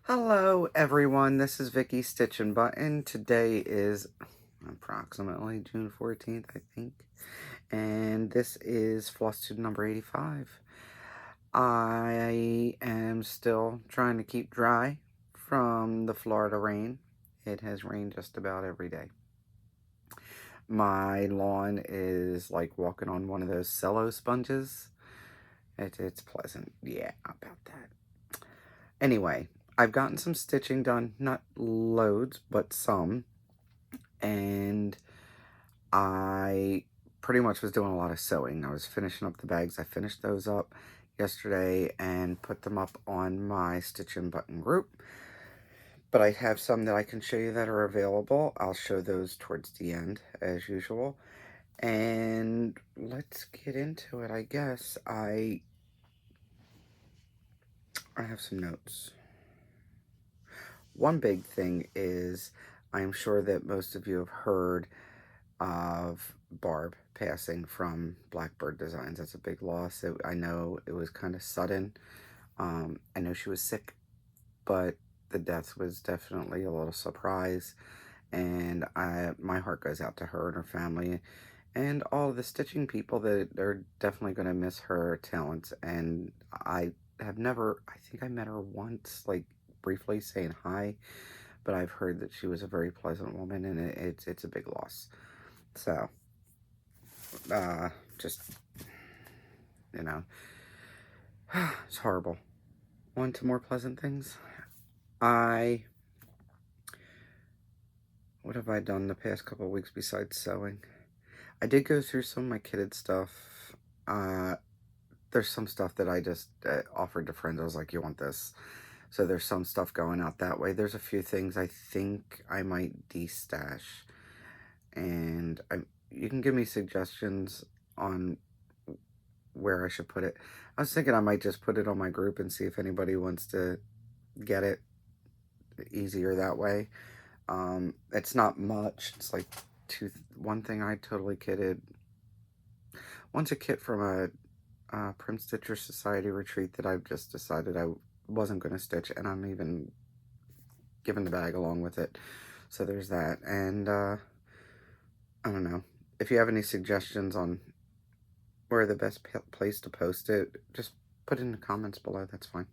Hello everyone, this is Vicky StitchNButton. Today is approximately June 14th, I think, and this is Flosstube number 85. I am still trying to keep dry from the Florida rain. It has rained just about every day. My lawn is like walking on one of those cello sponges. It's pleasant, yeah, about that. Anyway, I've gotten some stitching done, not loads, but some, and I pretty much was doing a lot of sewing. I was finishing up the bags. I finished those up yesterday and put them up on my StitchNButton group, but I have some that I can show you that are available. I'll show those towards the end, as usual, and let's get into it, I guess. I have some notes. One big thing is, I'm sure that most of you have heard of Barb passing from Blackbird Designs. That's a big loss. I know it was kind of sudden. I know she was sick, but the death was definitely a little surprise. And my heart goes out to her and her family and all of the stitching people that are definitely going to miss her talents. And I think I met her once, like briefly saying hi, but I've heard that she was a very pleasant woman, and it's a big loss. So, just, you know, it's horrible. On to more pleasant things. What have I done the past couple of weeks besides sewing? I did go through some of my kitted stuff. There's some stuff that I just offered to friends. I was like, you want this? So there's some stuff going out that way. There's a few things I think I might de-stash. And you can give me suggestions on where I should put it. I was thinking I might just put it on my group and see if anybody wants to get it easier that way. It's not much. It's like one thing I totally kitted. One's a kit from a Prim Stitcher Society retreat that I've just decided I wasn't going to stitch, and I'm even giving the bag along with it. So there's that. And I don't know. If you have any suggestions on where the best place to post it, just put it in the comments below. That's fine.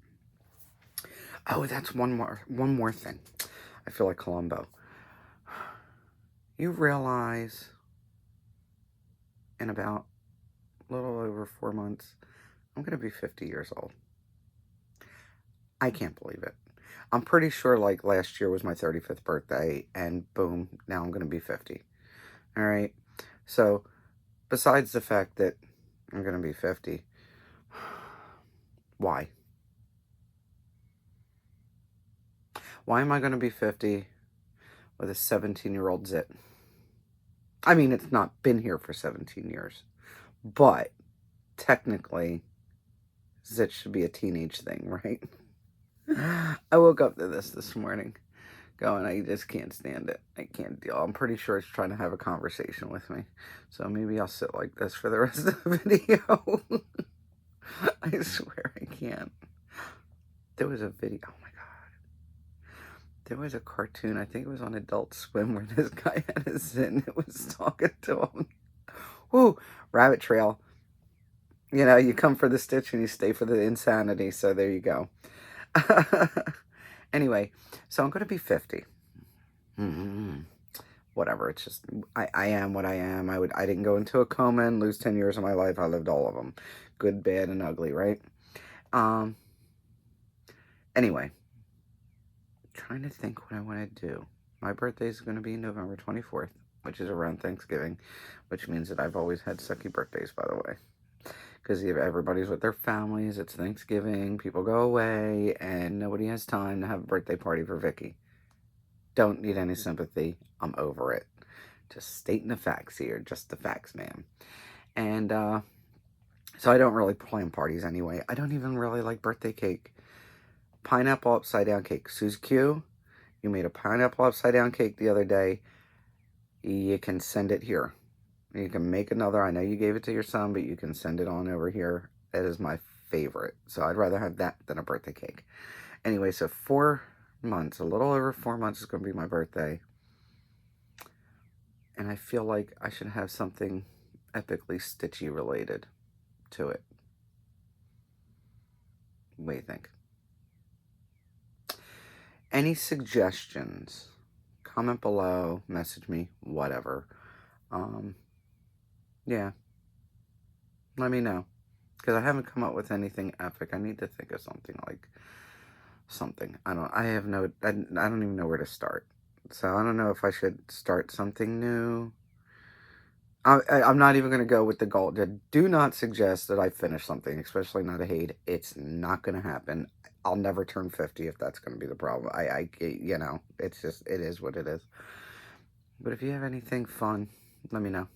Oh, that's one more thing. I feel like Columbo. You realize in about a little over 4 months, I'm going to be 50 years old. I can't believe it. I'm pretty sure like last year was my 35th birthday, and boom, now I'm going to be 50. All right. So besides the fact that I'm going to be 50, why? Why am I going to be 50 with a 17-year-old zit? I mean, it's not been here for 17 years, but technically, zit should be a teenage thing, right? I woke up to this morning going, I just can't stand it. I can't deal. I'm pretty sure it's trying to have a conversation with me. So maybe I'll sit like this for the rest of the video. I swear I can't. There was a video. Oh my God. There was a cartoon. I think it was on Adult Swim where this guy had a zit and it was talking to him. Woo! Rabbit trail. You know, you come for the stitch and you stay for the insanity. So there you go. Anyway, so I'm going to be 50. Whatever, it's just, I am what I am. I didn't go into a coma and lose 10 years of my life. I lived all of them. Good, bad, and ugly, right? Anyway, trying to think what I want to do. My birthday is going to be November 24th, which is around Thanksgiving, which means that I've always had sucky birthdays, by the way. Because everybody's with their families, it's Thanksgiving, people go away, and nobody has time to have a birthday party for Vicky. Don't need any sympathy. I'm over it. Just stating the facts here. Just the facts, ma'am. And so I don't really plan parties anyway. I don't even really like birthday cake. Pineapple upside down cake. Susie Q, you made a pineapple upside down cake the other day. You can send it here. You can make another. I know you gave it to your son, but you can send it on over here. It is my favorite. So I'd rather have that than a birthday cake. Anyway, so 4 months, a little over 4 months is going to be my birthday. And I feel like I should have something epically stitchy related to it. What do you think? Any suggestions? Comment below, message me, whatever. Yeah. Let me know. Because I haven't come up with anything epic. I need to think of something like something. I don't even know where to start. So I don't know if I should start something new. I'm not even going to go with the goal. Do not suggest that I finish something, especially not a hate. It's not going to happen. I'll never turn 50 if that's going to be the problem. You know, it's just, it is what it is. But if you have anything fun, let me know.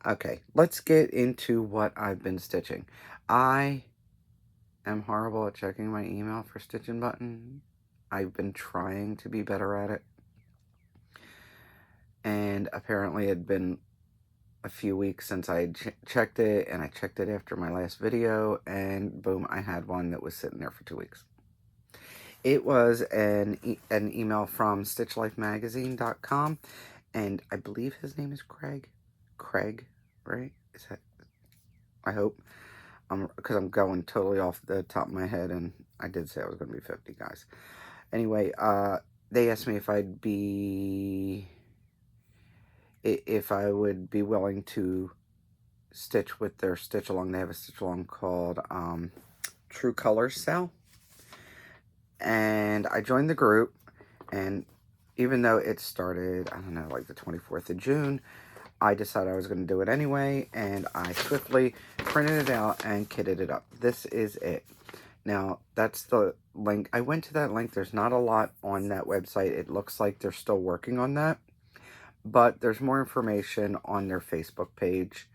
Okay, let's get into what I've been stitching. I am horrible at checking my email for StitchNButton. I've been trying to be better at it. And apparently it had been a few weeks since I checked it, and I checked it after my last video, and boom, I had one that was sitting there for 2 weeks. It was an email from StitchLifeMagazine.com, and I believe his name is Craig. Craig, right? Is that? I hope. Because I'm going totally off the top of my head, and I did say I was going to be 50, guys. Anyway, they asked me if I would be willing to stitch with their stitch along. They have a stitch along called Colors SAL, and I joined the group. And even though it started, I don't know, like the 24th of June, I decided I was going to do it anyway, and I swiftly printed it out and kitted it up. This is it. Now, that's the link. I went to that link. There's not a lot on that website. It looks like they're still working on that. But there's more information on their Facebook page,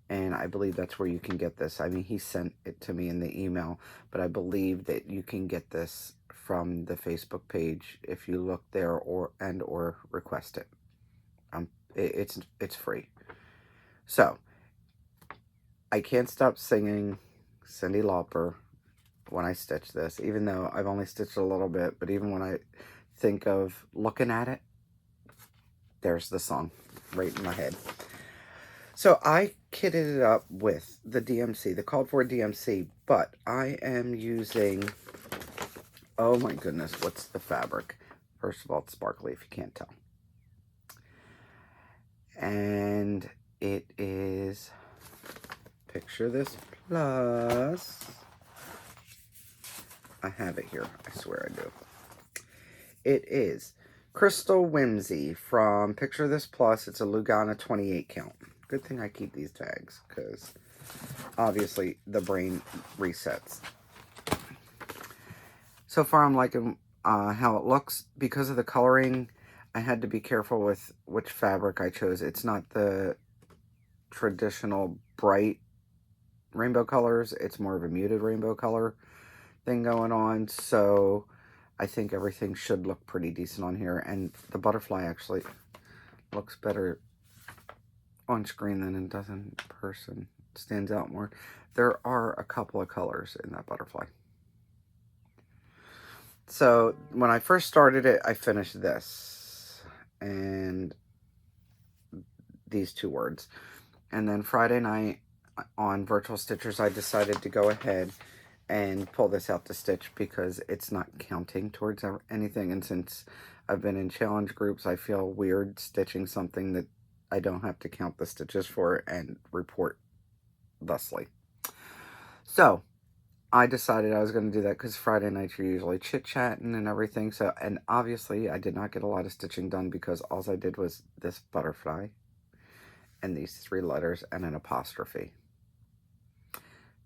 and I believe that's where you can get this. I mean, he sent it to me in the email, but I believe that you can get this from the Facebook page if you look there or request it. It's free. So, I can't stop singing Cyndi Lauper when I stitch this, even though I've only stitched a little bit, but even when I think of looking at it, there's the song right in my head. So I kitted it up with the DMC, the called for DMC, but I am using, oh my goodness, what's the fabric? First of all, it's sparkly if you can't tell. And it is Picture This Plus. I have it here. I swear I do. It is Crystal Whimsy from Picture This Plus. It's a Lugana 28 count. Good thing I keep these tags, because obviously the brain resets. So far I'm liking how it looks. Because of the coloring, I had to be careful with which fabric I chose. It's not the traditional bright rainbow colors. It's more of a muted rainbow color thing going on. So I think everything should look pretty decent on here. And the butterfly actually looks better on screen than it does in person. It stands out more. There are a couple of colors in that butterfly. So when I first started it, I finished this and these two words. And then Friday night on Virtual Stitchers, I decided to go ahead and pull this out to stitch because it's not counting towards anything. And since I've been in challenge groups, I feel weird stitching something that I don't have to count the stitches for and report thusly. So I decided I was going to do that because Friday nights you're usually chit-chatting and everything. So, and obviously I did not get a lot of stitching done because all I did was this butterfly and these 3 letters and an apostrophe.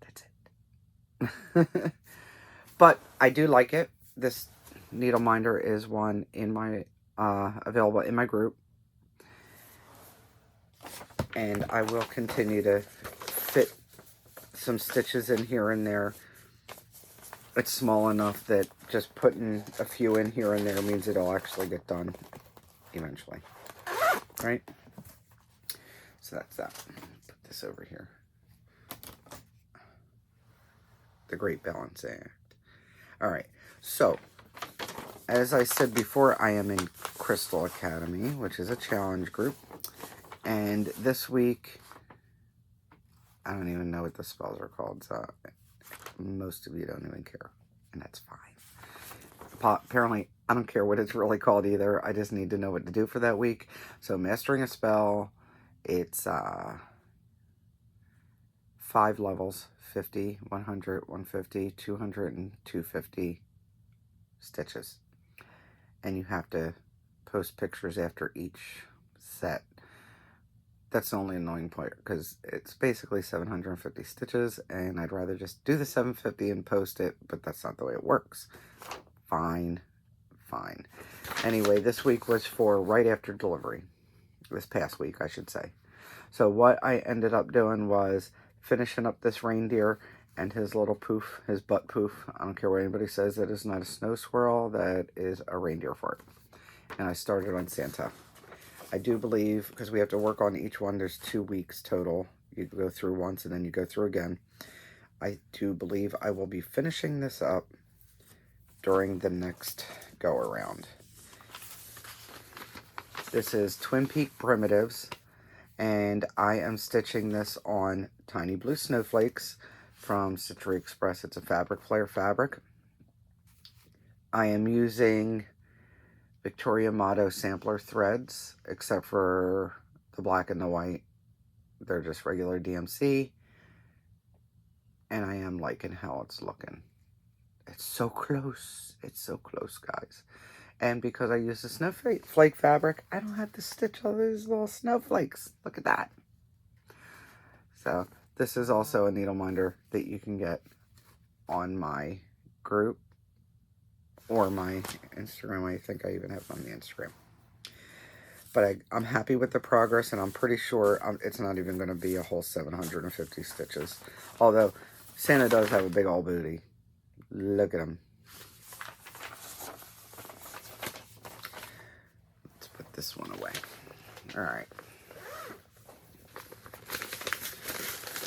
That's it. But I do like it. This needle minder is one in my available in my group, and I will continue to fit some stitches in here and there. It's small enough that just putting a few in here and there means it'll actually get done eventually, right? So that's that. Put this over here. The Great Balancing Act. All right, so as I said before, I am in Crystal Academy, which is a challenge group. And this week, I don't even know what the spells are called, so most of you don't even care, and that's fine. Apparently, I don't care what it's really called either. I just need to know what to do for that week. So, mastering a spell, it's 5 levels, 50, 100, 150, 200, and 250 stitches. And you have to post pictures after each set. That's the only annoying part, because it's basically 750 stitches, and I'd rather just do the 750 and post it, but that's not the way it works. Fine. Anyway, this week was for right after delivery. This past week, I should say. So what I ended up doing was finishing up this reindeer and his little poof, his butt poof. I don't care what anybody says, that is not a snow squirrel, that is a reindeer fart. And I started on Santa. I do believe, because we have to work on each one, there's 2 weeks total. You go through once and then you go through again. I do believe I will be finishing this up during the next go around. This is Twin Peak Primitives, and I am stitching this on Tiny Blue Snowflakes from Stitchery Express. It's a fabric flare fabric. I am using Victoria Motto sampler threads, except for the black and the white. They're just regular DMC, and I am liking how it's looking. It's so close. It's so close, guys. And because I use the snowflake fabric, I don't have to stitch all those little snowflakes. Look at that. So this is also a needle minder that you can get on my group or my Instagram. I think I even have it on the Instagram. But I'm happy with the progress, and I'm pretty sure it's not even going to be a whole 750 stitches. Although Santa does have a big old booty. Look at him. Let's put this one away. All right.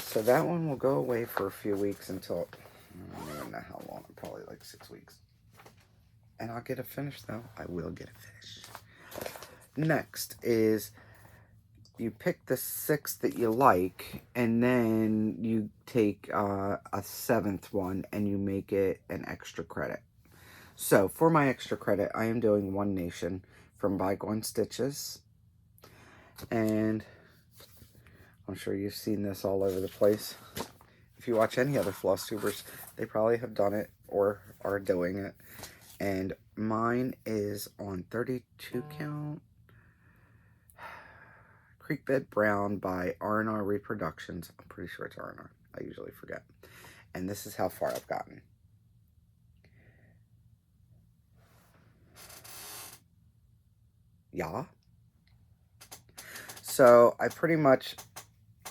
So that one will go away for a few weeks until, I don't even know how long, probably like 6 weeks. And I'll get it finished though. I will get it finished. Next is you pick the 6 that you like, and then you take a 7th one and you make it an extra credit. So for my extra credit, I am doing One Nation from Bygone Stitches. And I'm sure you've seen this all over the place. If you watch any other Flosstubers, they probably have done it or are doing it. And mine is on 32 count. Creekbed Brown by R&R Reproductions. I'm pretty sure it's R&R. I usually forget. And this is how far I've gotten. Yeah. So I pretty much,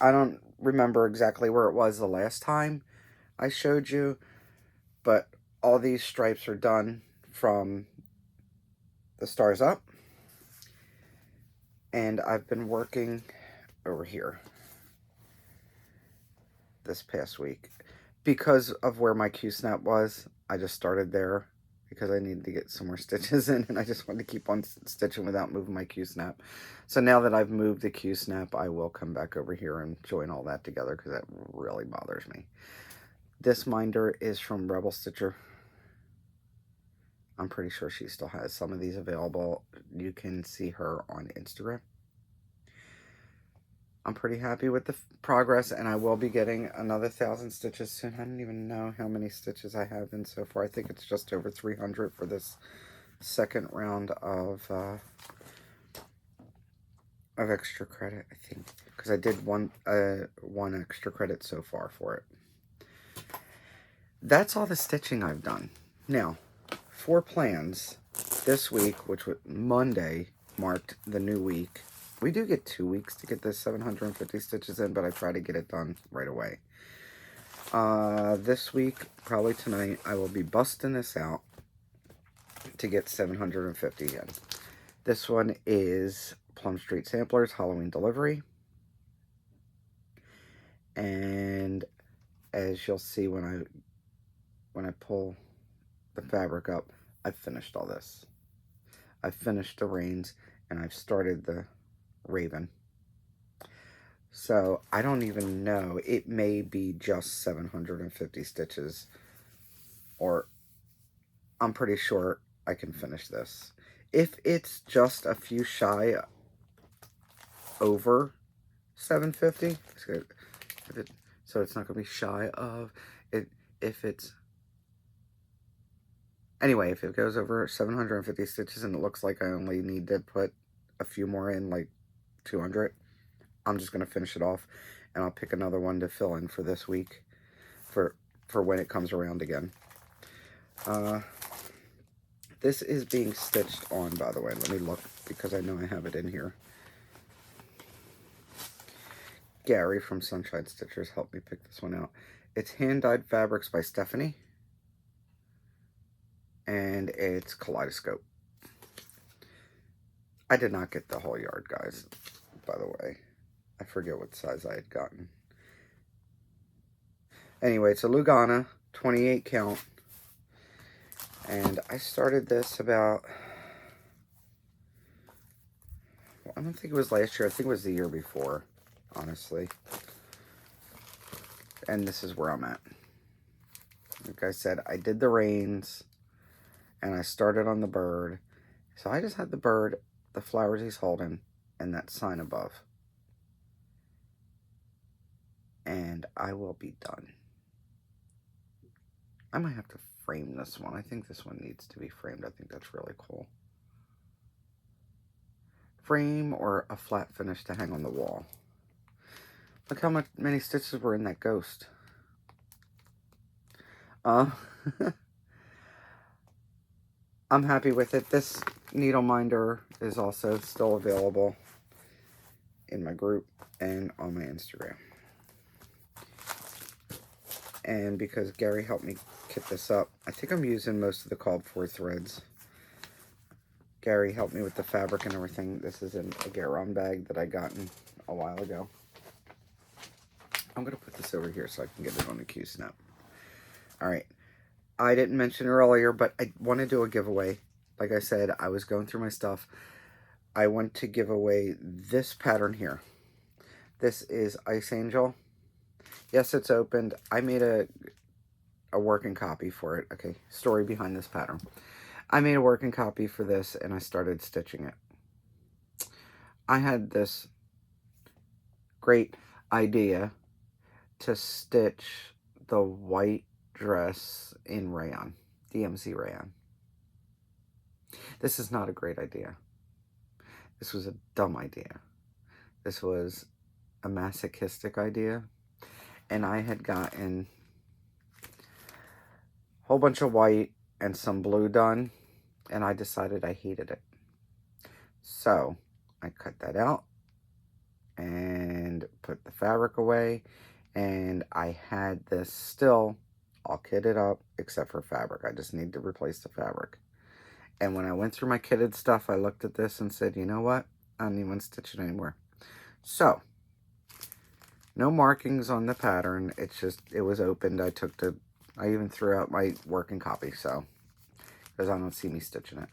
I don't remember exactly where it was the last time I showed you, but all these stripes are done from the stars up. And I've been working over here this past week. Because of where my Q-snap was, I just started there because I needed to get some more stitches in, and I just wanted to keep on stitching without moving my Q-snap. So now that I've moved the Q-snap, I will come back over here and join all that together because that really bothers me. This minder is from Rebel Stitcher. I'm pretty sure she still has some of these available. You can see her on Instagram. I'm pretty happy with the progress, and I will be getting another 1,000 stitches soon. I don't even know how many stitches I have in so far. I think it's just over 300 for this second round of extra credit, I think, because I did one extra credit so far for it. That's all the stitching I've done. Now, for plans, this week, which was Monday, marked the new week. We do get 2 weeks to get this 750 stitches in, but I try to get it done right away. This week, probably tonight, I will be busting this out to get 750 in. This one is Plum Street Samplers Halloween Delivery. And as you'll see when I pull the fabric up, I've finished all this. I've finished the reins, and I've started the raven. So I don't even know. It may be just 750 stitches, or I'm pretty sure I can finish this. If it's just a few shy over 750, so it's not going to be shy of it. If it's, anyway, if it goes over 750 stitches and it looks like I only need to put a few more in, like 200, I'm just going to finish it off, and I'll pick another one to fill in for this week, for when it comes around again. This is being stitched on, by the way. Let me look, because I know I have it in here. Gary from Sunshine Stitchers helped me pick this one out. It's Hand Dyed Fabrics by Stephanie, and it's Kaleidoscope. I did not get the whole yard, guys, by the way. I forget what size I had gotten. Anyway, it's a Lugana, 28 count. And I started this about, well, I don't think it was last year. I think it was the year before, honestly. And this is where I'm at. Like I said, I did the reins, and I started on the bird. So I just had the bird, the flowers he's holding, and that sign above. And I will be done. I might have to frame this one. I think this one needs to be framed. I think that's really cool. Frame or a flat finish to hang on the wall. Look how many stitches were in that ghost. I'm happy with it. This needle minder is also still available in my group and on my Instagram. And because Gary helped me kit this up, I think I'm using most of the called for threads. Gary helped me with the fabric and everything. This is in a Garon bag that I gotten a while ago. I'm going to put this over here so I can get it on the Q-snap. Alright. I didn't mention earlier, but I want to do a giveaway. Like I said, I was going through my stuff. I want to give away this pattern here. This is Ice Angel. Yes, it's opened. I made a working copy for it. Okay, story behind this pattern. I made a working copy for this, and I started stitching it. I had this great idea to stitch the white dress in rayon, DMC rayon. This is not a great idea. This was a dumb idea. This was a masochistic idea. And I had gotten a whole bunch of white and some blue done, and I decided I hated it. So I cut that out and put the fabric away, and I had this still all kitted up except for fabric. I just need to replace the fabric. And when I went through my kitted stuff, I looked at this and said, you know what? I don't even stitch it anymore. So no markings on the pattern. It's just, it was opened. I even threw out my working copy, so, because I don't see me stitching it.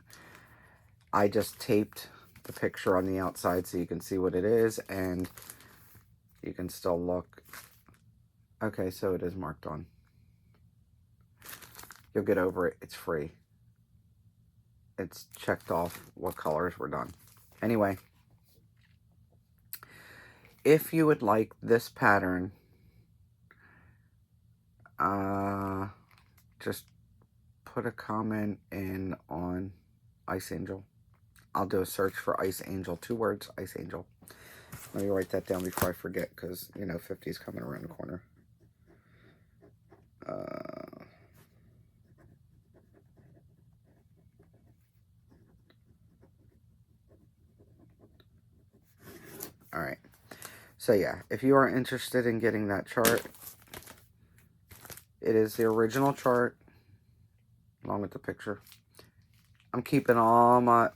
I just taped the picture on the outside so you can see what it is, and you can still look. Okay, so it is marked on. You'll get over it. It's free. It's checked off what colors were done. Anyway. If you would like this pattern, just put a comment in on Ice Angel. I'll do a search for Ice Angel, 2 words, Ice Angel. Let me write that down before I forget, because, you know, 50 is coming around the corner. Alright. So yeah, if you are interested in getting that chart, it is the original chart, along with the picture. I'm keeping all my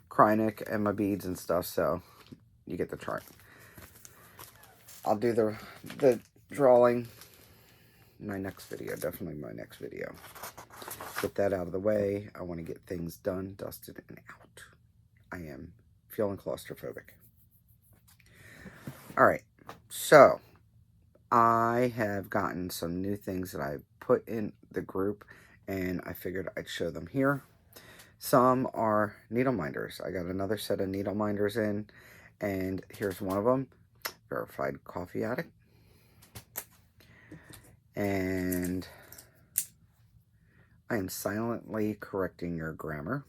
Krynic and my beads and stuff, so you get the chart. I'll do the drawing in my next video, definitely my next video. get that out of the way. I want to get things done, dusted, and out. I am feeling claustrophobic. All right, so I have gotten some new things that I put in the group, and I figured I'd show them here. Some are needle minders. I got another set of needle minders in, and here's one of them, Verified Coffee Addict. And I am silently correcting your grammar.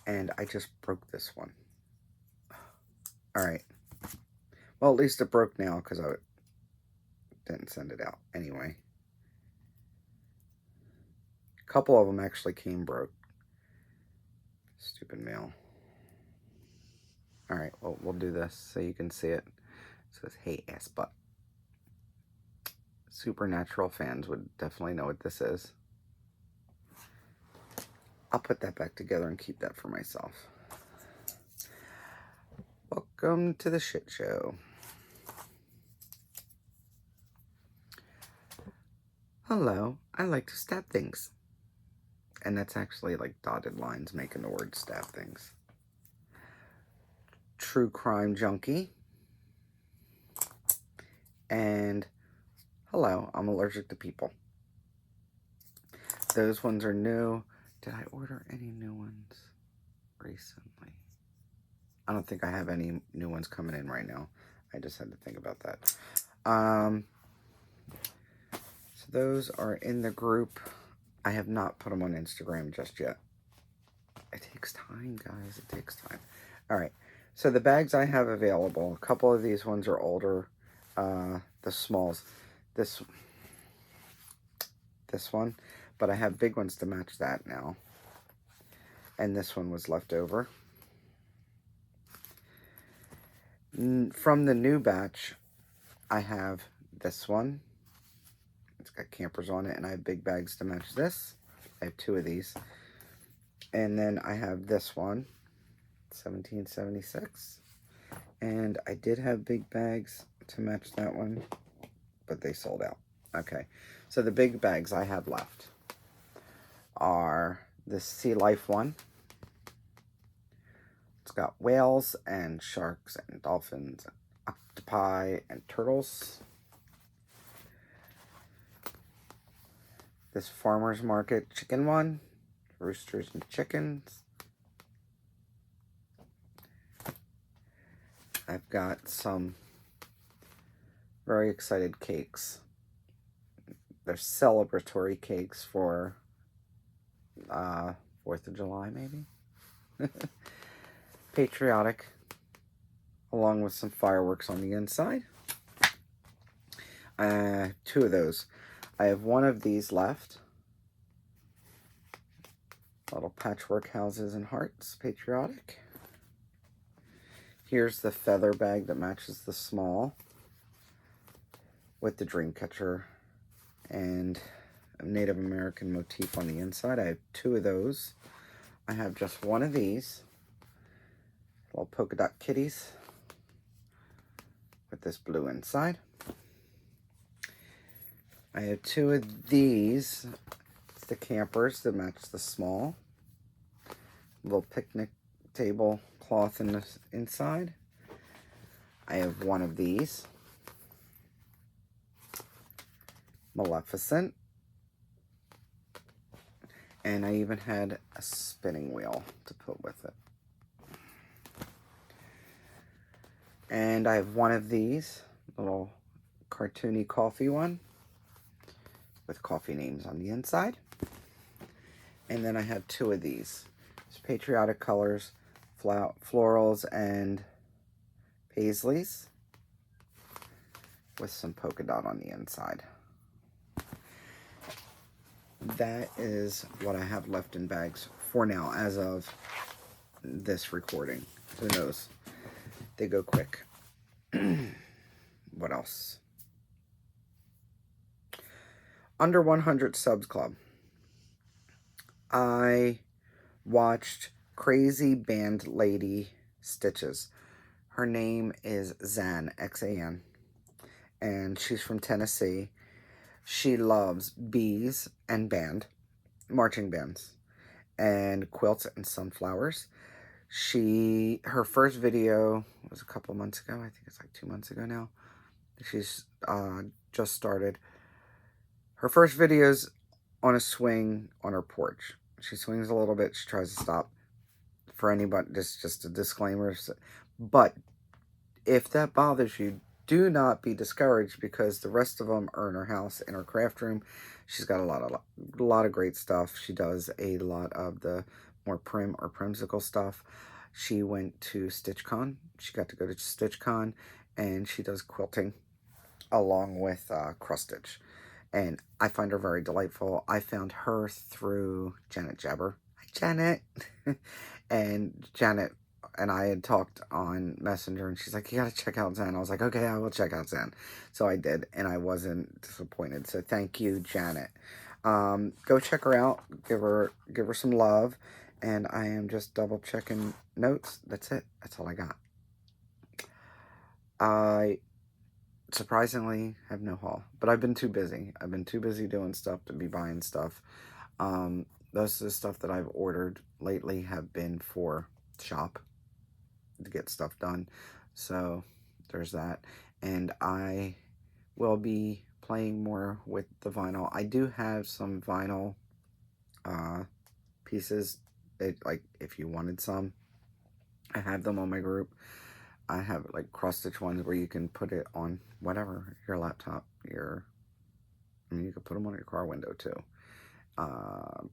And I just broke this one. Alright. Well, at least it broke now because I didn't send it out. Anyway. A couple of them actually came broke. Stupid mail. Alright, well, we'll do this so you can see it. It says, hey, ass butt. Supernatural fans would definitely know what this is. I'll put that back together and keep that for myself. Welcome to the shit show. Hello, I like to stab things. And that's actually like dotted lines making the word stab things. True crime junkie. And hello, I'm allergic to people. Those ones are new. Did I order any new ones recently? I don't think I have any new ones coming in right now. I just had to think about that. So those are in the group. I have not put them on Instagram just yet. It takes time, guys. It takes time. All right. So the bags I have available, a couple of these ones are older. The smalls. This one. But I have big ones to match that now. And this one was left over. From the new batch, I have this one. It's got campers on it, and I have big bags to match this. I have two of these. And then I have this one, 1776. And I did have big bags to match that one, but they sold out. Okay, so the big bags I have left are the Sea Life one. It's got whales and sharks and dolphins and octopi and turtles. This farmer's market chicken one, roosters and chickens. I've got some very excited cakes. They're celebratory cakes for 4th of July, maybe. Patriotic, along with some fireworks on the inside. Two of those. I have one of these left. Little patchwork houses and hearts, patriotic. Here's the feather bag that matches the small with the dream catcher and a Native American motif on the inside. I have two of those. I have just one of these. Little polka dot kitties with this blue inside. I have two of these. It's the campers that match the small. Little picnic table cloth in the inside. I have one of these. Maleficent. And I even had a spinning wheel to put with it. And I have one of these, little cartoony coffee one with coffee names on the inside. And then I have two of these. It's patriotic colors, florals and paisleys with some polka dot on the inside. That is what I have left in bags for now as of this recording. Who knows? They go quick. What else? Under 100 Subs Club. I watched Crazy Band Lady Stitches. Her name is Zan, X-A-N. And she's from Tennessee. She loves bees and marching bands, and quilts and sunflowers. Her first video was a couple months ago. I think it's like 2 months ago now. She's just started. Her first video's on a swing on her porch. She swings a little bit. She tries to stop. For anybody, just a disclaimer. But if that bothers you, do not be discouraged, because the rest of them are in her house, in her craft room. She's got a lot of great stuff. She does a lot of the more prim or primsicle stuff. She went to StitchCon. She got to go to StitchCon, and she does quilting along with cross stitch. And I find her very delightful. I found her through Janet Jabber. Hi, Janet. And Janet and I had talked on Messenger, and she's like, you gotta check out Zen. I was like, okay, I will check out Zen. So I did, and I wasn't disappointed. So thank you, Janet. Go check her out. Give her some love. And I am just double checking notes. That's it. That's all I got. I surprisingly have no haul, but I've been too busy. I've been too busy doing stuff to be buying stuff. Most of the stuff that I've ordered lately have been for shop to get stuff done. So there's that. And I will be playing more with the vinyl. I do have some vinyl pieces that, like, if you wanted some, I have them on my group. I have like cross stitch ones where you can put it on whatever, your laptop, you can put them on your car window too.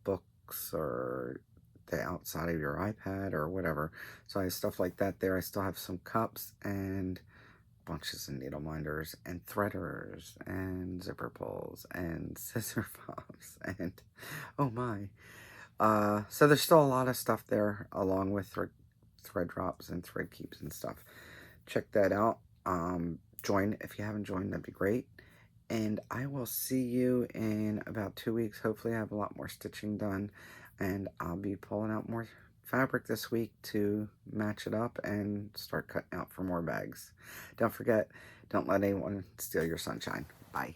Books, or the outside of your iPad, or whatever. So I have stuff like that there. I still have some cups and bunches of needle minders and threaders and zipper pulls and scissor fobs and oh my. So there's still a lot of stuff there, along with thread drops and thread keeps and stuff. Check that out. Join if you haven't joined, that'd be great. And I will see you in about 2 weeks. Hopefully I have a lot more stitching done, and I'll be pulling out more fabric this week to match it up and start cutting out for more bags. Don't forget, don't let anyone steal your sunshine. Bye.